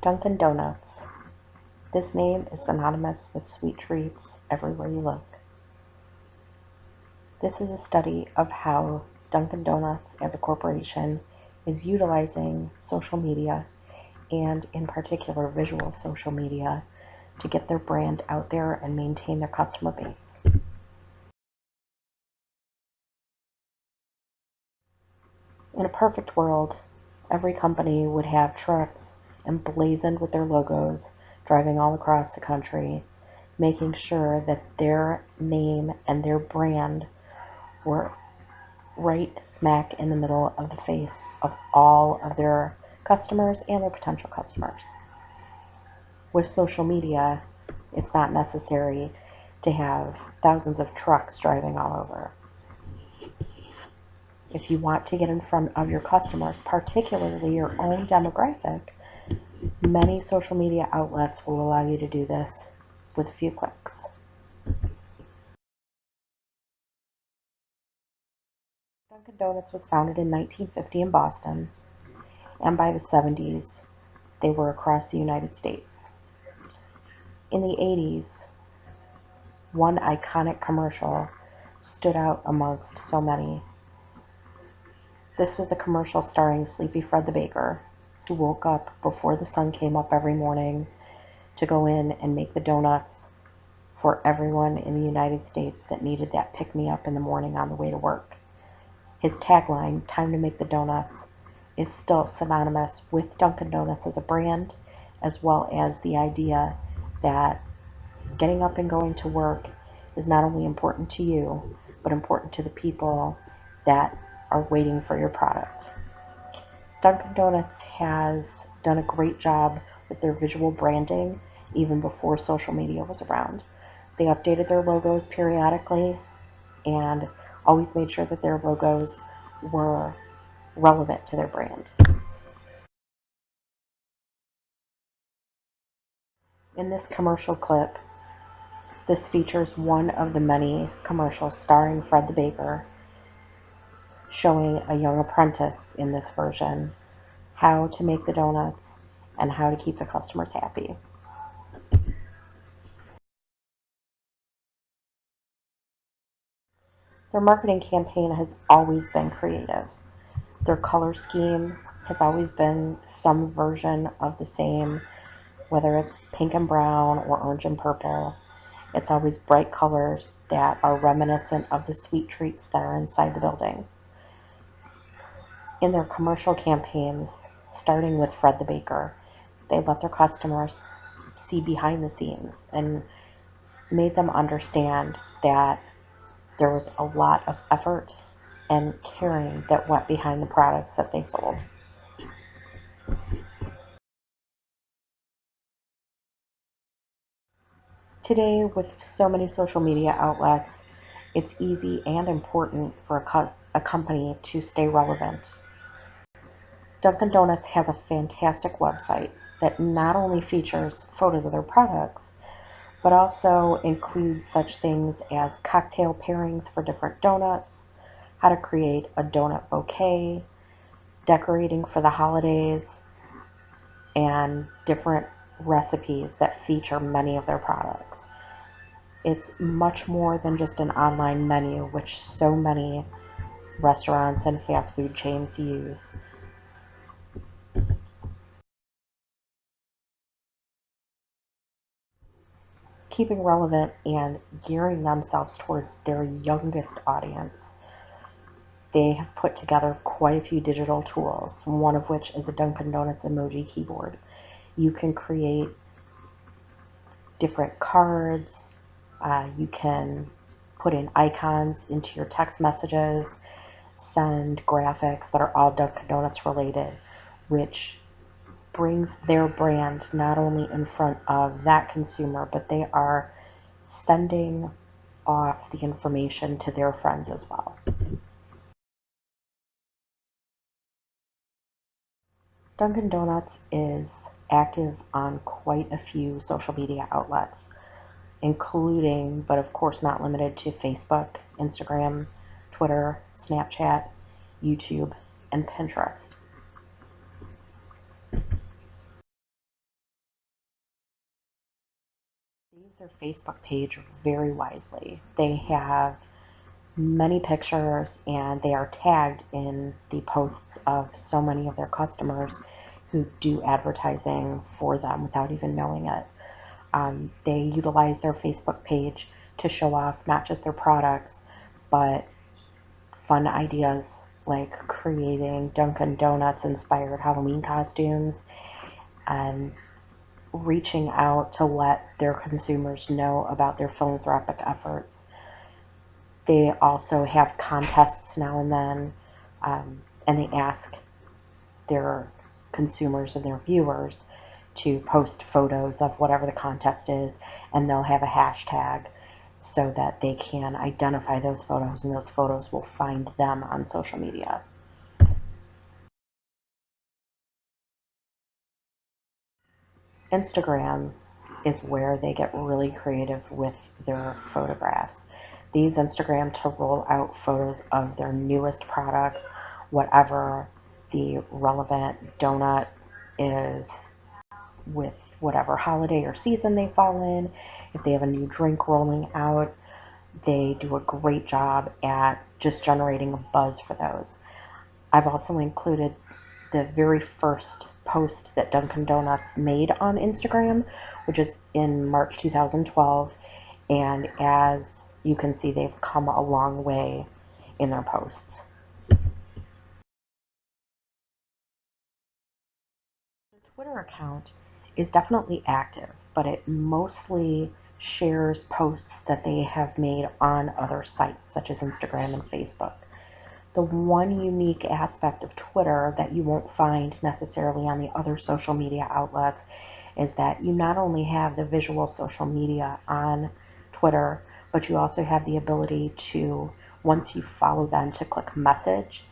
Dunkin' Donuts. This name is synonymous with sweet treats everywhere you look. This is a study of how Dunkin' Donuts as a corporation is utilizing social media, and in particular visual social media, to get their brand out there and maintain their customer base. In a perfect world, every company would have trucks emblazoned with their logos driving all across the country, making sure that their name and their brand were right smack in the middle of the face of all of their customers and their potential customers. With social media, it's not necessary to have thousands of trucks driving all over. If you want to get in front of your customers, particularly your own demographic, many social media outlets will allow you to do this with a few clicks. Dunkin' Donuts was founded in 1950 in Boston, and by the 70s, they were across the United States. In the 80s, one iconic commercial stood out amongst so many. This was the commercial starring Sleepy Fred the Baker, who woke up before the sun came up every morning to go in and make the donuts for everyone in the United States that needed that pick-me-up in the morning on the way to work. His tagline, "Time to make the donuts," is still synonymous with Dunkin' Donuts as a brand, as well as the idea that getting up and going to work is not only important to you, but important to the people that are waiting for your product. Dunkin' Donuts has done a great job with their visual branding even before social media was around. They updated their logos periodically and always made sure that their logos were relevant to their brand. In this commercial clip, this features one of the many commercials starring Fred the Baker, showing a young apprentice in this version how to make the donuts and how to keep the customers happy. Their marketing campaign has always been creative. Their color scheme has always been some version of the same, whether it's pink and brown or orange and purple. It's always bright colors that are reminiscent of the sweet treats that are inside the building. In their commercial campaigns, starting with Fred the Baker, they let their customers see behind the scenes and made them understand that there was a lot of effort and caring that went behind the products that they sold. Today, with so many social media outlets, it's easy and important for a company to stay relevant. Dunkin' Donuts has a fantastic website that not only features photos of their products, but also includes such things as cocktail pairings for different donuts, how to create a donut bouquet, decorating for the holidays, and different recipes that feature many of their products. It's much more than just an online menu, which so many restaurants and fast food chains use. Keeping relevant and gearing themselves towards their youngest audience, they have put together quite a few digital tools, one of which is a Dunkin' Donuts emoji keyboard. You can create different cards, you can put in icons into your text messages, send graphics that are all Dunkin' Donuts related, which brings their brand not only in front of that consumer, but they are sending off the information to their friends as well. Dunkin' Donuts is active on quite a few social media outlets, including, but of course not limited to, Facebook, Instagram, Twitter, Snapchat, YouTube, and Pinterest. their Facebook page very wisely. They have many pictures and they are tagged in the posts of so many of their customers who do advertising for them without even knowing it. They utilize their Facebook page to show off not just their products, but fun ideas like creating Dunkin' Donuts inspired Halloween costumes and reaching out to let their consumers know about their philanthropic efforts. They also have contests now and then, and they ask their consumers and their viewers to post photos of whatever the contest is, and they'll have a hashtag so that they can identify those photos, and those photos will find them on social media. Instagram is where they get really creative with their photographs. They use Instagram to roll out photos of their newest products, whatever the relevant donut is with whatever holiday or season they fall in. If they have a new drink rolling out, they do a great job at just generating a buzz for those. I've also included the very first post that Dunkin' Donuts made on Instagram, which is in March 2012. And as you can see, they've come a long way in their posts. The Twitter account is definitely active, but it mostly shares posts that they have made on other sites such as Instagram and Facebook. The one unique aspect of Twitter that you won't find necessarily on the other social media outlets is that you not only have the visual social media on Twitter, but you also have the ability to, once you follow them, to click message,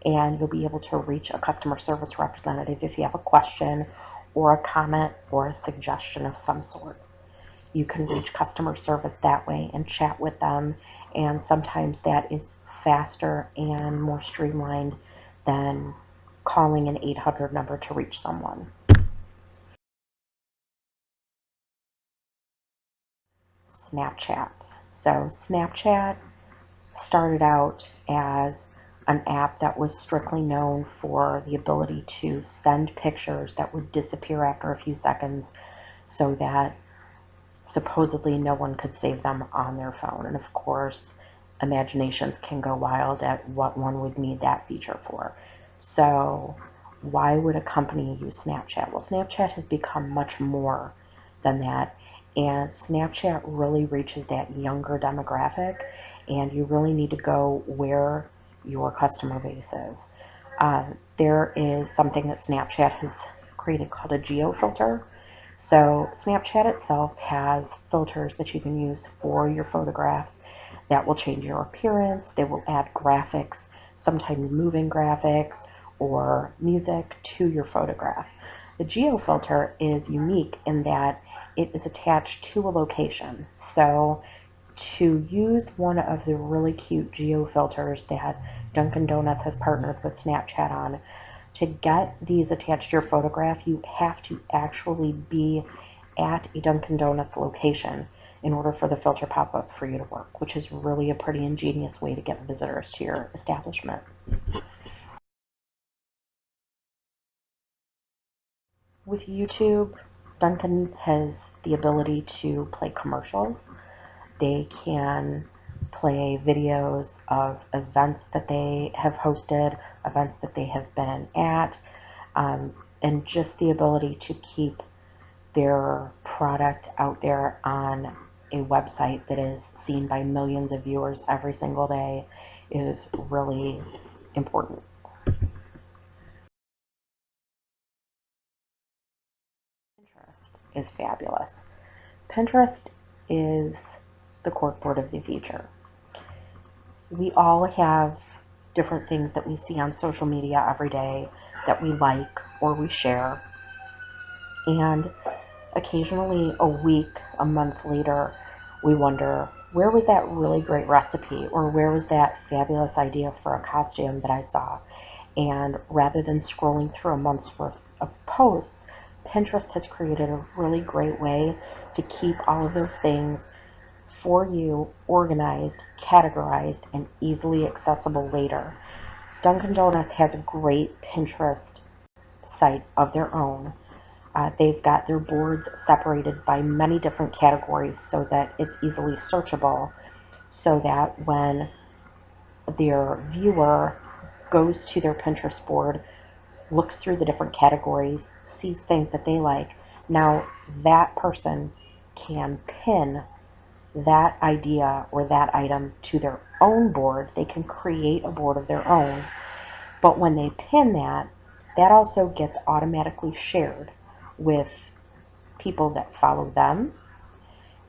and you'll be able to reach a customer service representative if you have a question or a comment or a suggestion of some sort. You can reach customer service that way and chat with them, and sometimes that is faster and more streamlined than calling an 800 number to reach someone. Snapchat. So Snapchat started out as an app that was strictly known for the ability to send pictures that would disappear after a few seconds so that supposedly no one could save them on their phone. And of course, imaginations can go wild at what one would need that feature for. So why would a company use Snapchat? Well, Snapchat has become much more than that. And Snapchat really reaches that younger demographic, and you really need to go where your customer base is. There is something that Snapchat has created called a geo filter. So Snapchat itself has filters that you can use for your photographs that will change your appearance. They will add graphics, sometimes moving graphics or music to your photograph. The geo filter is unique in that it is attached to a location. So to use one of the really cute geo filters that Dunkin' Donuts has partnered with Snapchat on, to get these attached to your photograph, you have to actually be at a Dunkin' Donuts location in order for the filter pop-up for you to work, which is really a pretty ingenious way to get visitors to your establishment. With YouTube, Dunkin' has the ability to play commercials. They can play videos of events that they have hosted, events that they have been at, and just the ability to keep their product out there on a website that is seen by millions of viewers every single day is really important. Pinterest is fabulous. Pinterest is the corkboard of the future. We all have different things that we see on social media every day that we like or we share. And occasionally, a week, a month later, we wonder, where was that really great recipe? Or where was that fabulous idea for a costume that I saw? And rather than scrolling through a month's worth of posts, Pinterest has created a really great way to keep all of those things for you organized, categorized, and easily accessible later. Dunkin' Donuts has a great Pinterest site of their own. They've got their boards separated by many different categories so that it's easily searchable, so that when their viewer goes to their Pinterest board, looks through the different categories, sees things that they like, now that person can pin that idea or that item to their own board. They can create a board of their own. But when they pin that, that also gets automatically shared with people that follow them,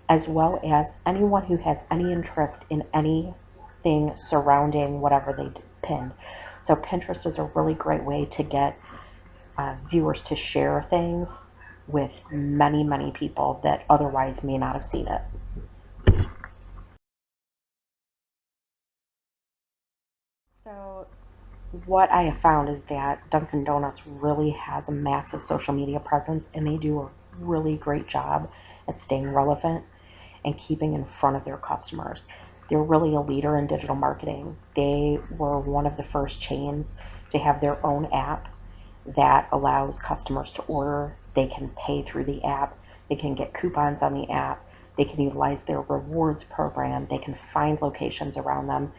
as well as anyone who has any interest in anything surrounding whatever they pin. So Pinterest is a really great way to get viewers to share things with many, many people that otherwise may not have seen it. So what I have found is that Dunkin' Donuts really has a massive social media presence, and they do a really great job at staying relevant and keeping in front of their customers. They're really a leader in digital marketing. They were one of the first chains to have their own app that allows customers to order. They can pay through the app, they can get coupons on the app, they can utilize their rewards program, they can find locations around them,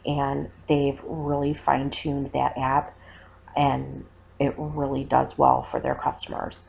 and they've really fine tuned that app, and it really does well for their customers.